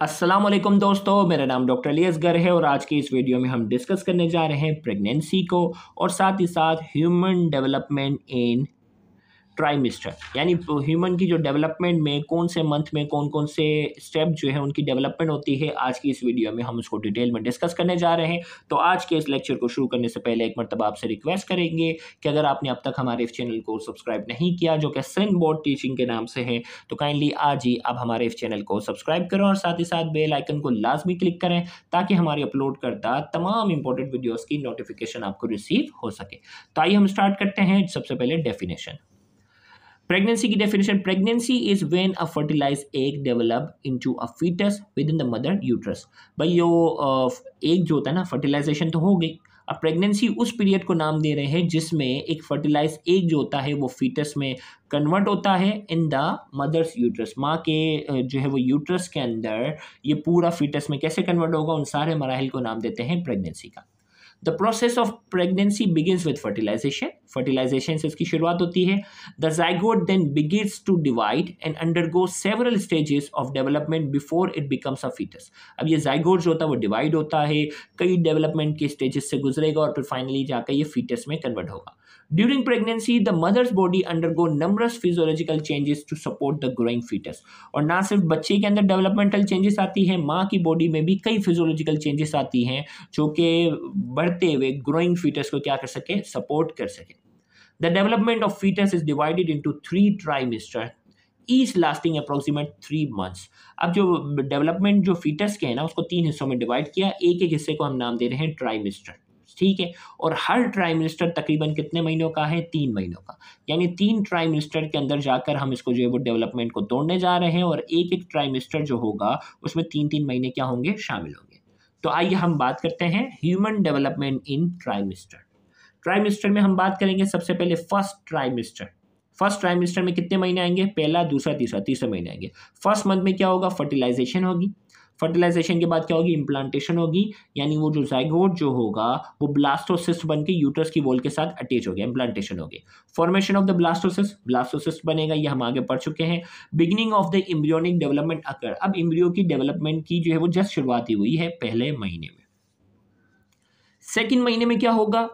अस्सलाम वालेकुम दोस्तों, मेरा नाम डॉक्टर अली असगर है और आज की इस वीडियो में हम डिस्कस करने जा रहे हैं प्रेगनेंसी को और साथ ही साथ ह्यूमन डेवलपमेंट इन ट्राइमेस्टर। यानी ह्यूमन की जो डेवलपमेंट में कौन से मंथ में कौन कौन से स्टेप जो है उनकी डेवलपमेंट होती है, आज की इस वीडियो में हम उसको डिटेल में डिस्कस करने जा रहे हैं। तो आज के इस लेक्चर को शुरू करने से पहले एक मरतबा आपसे रिक्वेस्ट करेंगे कि अगर आपने अब तक हमारे इस चैनल को सब्सक्राइब नहीं किया, जो कि सिंध बोर्ड टीचिंग के नाम से है, तो काइंडली आज ही आप हमारे इस चैनल को सब्सक्राइब करें और साथ ही साथ बेल आइकन को लाजमी क्लिक करें ताकि हमारी अपलोड करता तमाम इंपॉर्टेंट वीडियोज़ की नोटिफिकेशन आपको रिसीव हो सके। तो आइए हम स्टार्ट करते हैं। सबसे पहले डेफिनेशन, प्रेगनेंसी की definition. Pregnancy is when a fertilised egg develop into a foetus within the mother uterus. भाई यो एग जो होता है ना, फर्टिलाइजेशन तो हो गई, अब प्रेगनेंसी उस पीरियड को नाम दे रहे हैं जिसमें एक फर्टिलाइज एग जो होता है वो फीटस में कन्वर्ट होता है इन द मदर्स यूट्रस। माँ के जो है वो यूट्रस के अंदर ये पूरा फीटस में कैसे कन्वर्ट होगा, उन सारे मराहिल को नाम देते हैं प्रेगनेंसी का। The process of pregnancy begins with fertilisation. Fertilisation से इसकी शुरुआत होती है। The zygote then begins to divide and undergo several stages of development before it becomes a foetus. अब ये जाइगोट जो होता है वो डिवाइड होता है, कई डेवलपमेंट के स्टेजेस से गुजरेगा और फिर फाइनली जाकर ये फीटस में कन्वर्ट होगा। During pregnancy the mother's body undergo numbers physiological changes to support the growing foetus. और ना सिर्फ बच्चे के अंदर डेवलपमेंटल चेंजेस आती हैं, माँ की बॉडी में भी कई फिजियोलॉजिकल चेंजेस आती हैं जो कि बढ़ते हुए ग्रोइंग फीटस को क्या कर सके, सपोर्ट कर सके। The development of foetus is divided into 3 trimester each lasting approximate 3 months। अब जो डेवलपमेंट जो फीटस के है ना, उसको 3 हिस्सों में डिवाइड किया, एक एक हिस्से को हम नाम दे रहे हैं ट्राइमेस्टर, ठीक है। और हर ट्राइमेस्टर तकरीबन कितने महीनों का है, 3 महीनों का। यानी 3 ट्राइमेस्टर के अंदर जाकर हम इसको जो है वो डेवलपमेंट को तोड़ने जा रहे हैं और एक एक ट्राइमेस्टर जो होगा उसमें 3-3 महीने क्या होंगे, शामिल होंगे। तो आइए हम बात करते हैं human development in trimester. Trimester में हम बात करेंगे सबसे पहले फर्स्ट ट्राइमेस्टर। फर्स्ट ट्राइमेस्टर में कितने महीने आएंगे, पहला, दूसरा, तीसरा, तीसरे महीने आएंगे। फर्स्ट मंथ में क्या होगा, फर्टिलाइजेशन होगी। फर्टिलाइजेशन के बाद क्या होगी, इम्प्लांटेशन होगी। यानी वो जो जाइगोट जो होगा वो ब्लास्टोसिस्ट बन के यूट्रस की वॉल के साथ अटैच हो गया, इम्प्लांटेशन हो गई। Formation of the blastocyst, blastocyst बनेगा, ये हम आगे पढ़ चुके हैं। Beginning of the embryonic development occur. अब एम्ब्रियो की डेवलपमेंट की जो है वो जस्ट शुरुआत ही हुई है पहले महीने में। सेकेंड महीने में क्या होगा,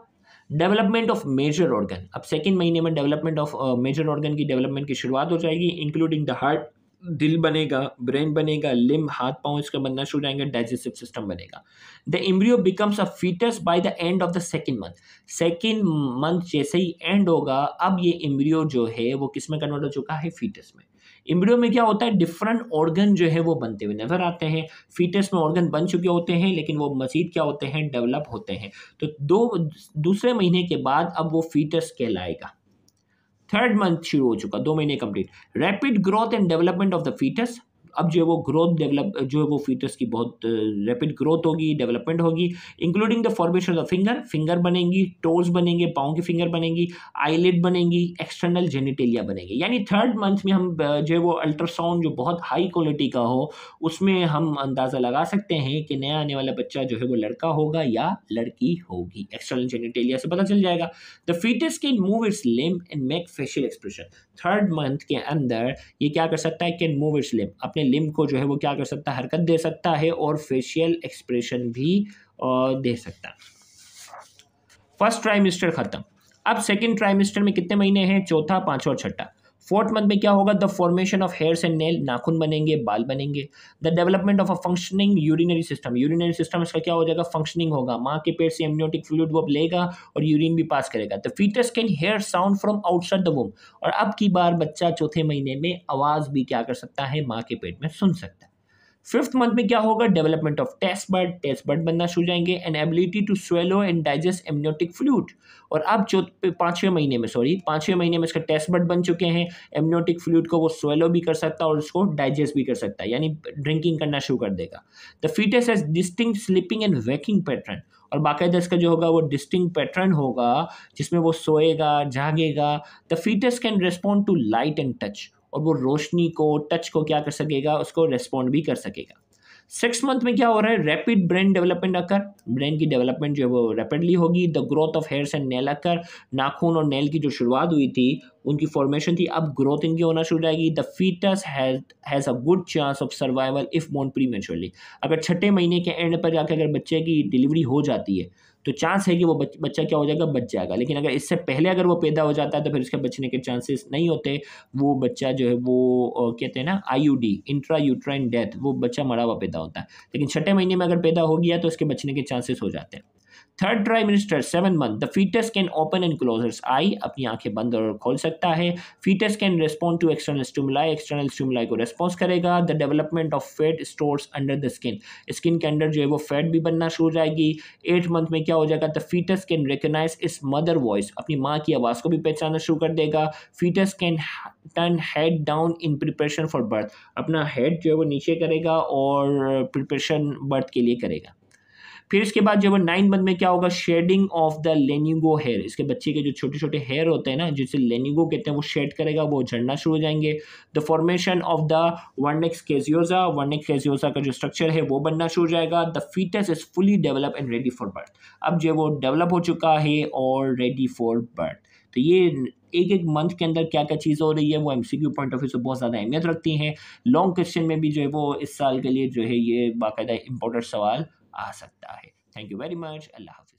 डेवलपमेंट ऑफ मेजर ऑर्गन। अब सेकेंड महीने में डेवलपमेंट ऑफ मेजर ऑर्गन की डेवलपमेंट की शुरुआत हो जाएगी, इंक्लूडिंग द हार्ट, दिल बनेगा, ब्रेन बनेगा, लिम्ब, हाथ पांव इसका बनना शुरू हो जाएंगे, डाइजेस्टिव सिस्टम बनेगा। The embryo becomes a foetus by the end of the second month. Second month जैसे ही एंड होगा, अब ये एम्ब्रियो जो है वो किस में कन्वर्ट हो चुका है, फीटस में। एम्ब्रियो में क्या होता है, डिफरेंट ऑर्गन जो है वो बनते हुए नजर आते हैं। फीटस में ऑर्गन बन चुके होते हैं लेकिन वो मजीद क्या होते हैं, डेवलप होते हैं। तो दूसरे महीने के बाद अब वो फीटस कहलाएगा। थर्ड मंथ शुरू हो चुका, 2 महीने complete. Rapid growth and development of the foetus. अब जो है वो ग्रोथ डेवलप जो है वो फीटस की बहुत रैपिड ग्रोथ होगी, डेवलपमेंट होगी, including the formation of finger, finger बनेंगी, टोज बनेंगे, पाँव की फिंगर बनेंगी, आईलिड बनेंगी, एक्सटर्नल जेनिटेलिया बनेंगे। यानी थर्ड मंथ में हम जो है वो अल्ट्रासाउंड जो बहुत हाई क्वालिटी का हो उसमें हम अंदाज़ा लगा सकते हैं कि नया आने वाला बच्चा जो है वो लड़का होगा या लड़की होगी। एक्सटर्नल जेनिटेलिया से पता चल जाएगा। The foetus can move its limb and make facial expression. Third month के अंदर ये क्या कर सकता है, कैन मूव इट्स लिम्ब, अपने लिम्ब को जो है वो क्या कर सकता है, हरकत दे सकता है और फेशियल एक्सप्रेशन भी दे सकता है। फर्स्ट ट्राइमेस्टर खत्म। अब सेकंड ट्राइमेस्टर में कितने महीने हैं, चौथा, पांचवा और छठा। फोर्थ मंथ में क्या होगा, the formation of hairs and nail, नाखून बनेंगे, बाल बनेंगे। The development of a functioning urinary system, urinary system इसका क्या हो जाएगा, फंक्शनिंग होगा। माँ के पेट से एमनियोटिक फ्लूइड वो लेगा और यूरिन भी पास करेगा। The foetus can hear sound from outside the womb. और अब की बार बच्चा चौथे महीने में आवाज भी क्या कर सकता है, माँ के पेट में सुन सकता है। फिफ्थ मंथ में क्या होगा, डेवलपमेंट ऑफ टेस्ट बड बनना शुरू जाएंगे and ability to swallow and digest amniotic fluid. और अब पांचवें महीने में इसका टेस्ट बड बन चुके हैं, एमनियोटिक फ्लूइड को वो स्वेलो भी कर सकता है और उसको डाइजेस्ट भी कर सकता है, यानी ड्रिंकिंग करना शुरू कर देगा। The foetus has distinct sleeping and waking pattern. और बाकायदा इसका जो होगा वो डिस्टिंक्ट पैटर्न होगा जिसमें वो सोएगा, जागेगा। The foetus can respond to light and touch. और वो रोशनी को, टच को क्या कर सकेगा, उसको रेस्पॉन्ड भी कर सकेगा। 6 मंथ में क्या हो रहा है, rapid brain development occur, brain की डेवलपमेंट जो है वो रैपिडली होगी। The growth of hairs and nail occur, नाखून और नेल की जो शुरुआत हुई थी उनकी फॉर्मेशन थी, अब ग्रोथ इनकी होना शुरू हो जाएगी। The foetus has a good chance of survival if born prematurely, अगर छठे महीने के एंड पर जाकर अगर बच्चे की डिलीवरी हो जाती है तो चांस है कि वो बच्चा क्या हो जाएगा, बच जाएगा। लेकिन अगर इससे पहले अगर वो पैदा हो जाता है तो फिर उसके बचने के चांसेस नहीं होते, वो बच्चा जो है वो कहते हैं ना आईयूडी, इंट्रा यूट्राइन डेथ, वो बच्चा मरा हुआ पैदा होता है। लेकिन छठे महीने में अगर पैदा हो गया तो उसके बचने के चांसेस हो जाते हैं। Third trimester 7 month, the foetus can open and close its eye, अपनी आंखें बंद और खोल सकता है। Foetus can respond to external stimuli, external stimuli को रिस्पॉन्स करेगा। The development of fat stores under the skin, skin के अंदर जो है वो फैट भी बनना शुरू हो जाएगी। 8 मंथ में क्या हो जाएगा, the foetus can recognise its mother voice, अपनी माँ की आवाज़ को भी पहचानना शुरू कर देगा। Foetus can turn head down in preparation for birth, अपना हेड जो है वो नीचे करेगा और प्रिपरेशन बर्थ के लिए करेगा। फिर इसके बाद जो है 9 मंथ में क्या होगा, शेडिंग ऑफ द लेनिगो हेयर, इसके बच्चे के जो छोटे छोटे हेयर होते हैं ना जिसे लेनिगो कहते हैं वो शेड करेगा, वो झड़ना शुरू हो जाएंगे। The formation of the vernix caseosa, vernix caseosa का जो स्ट्रक्चर है वो बनना शुरू हो जाएगा। The foetus is fully develop and ready for birth, अब जो वो डेवलप हो चुका है और रेडी फॉर बर्थ। तो ये एक एक मंथ के अंदर क्या क्या चीज़ हो रही है वो एमसीक्यू पॉइंट ऑफ व्यू से बहुत ज़्यादा अहमियत रखती हैं। लॉन्ग क्वेश्चन में भी जो है वो इस साल के लिए जो है ये बाकायदा इंपॉर्टेंट सवाल आ सकता है। Thank you very much. अल्लाह हाफिज़।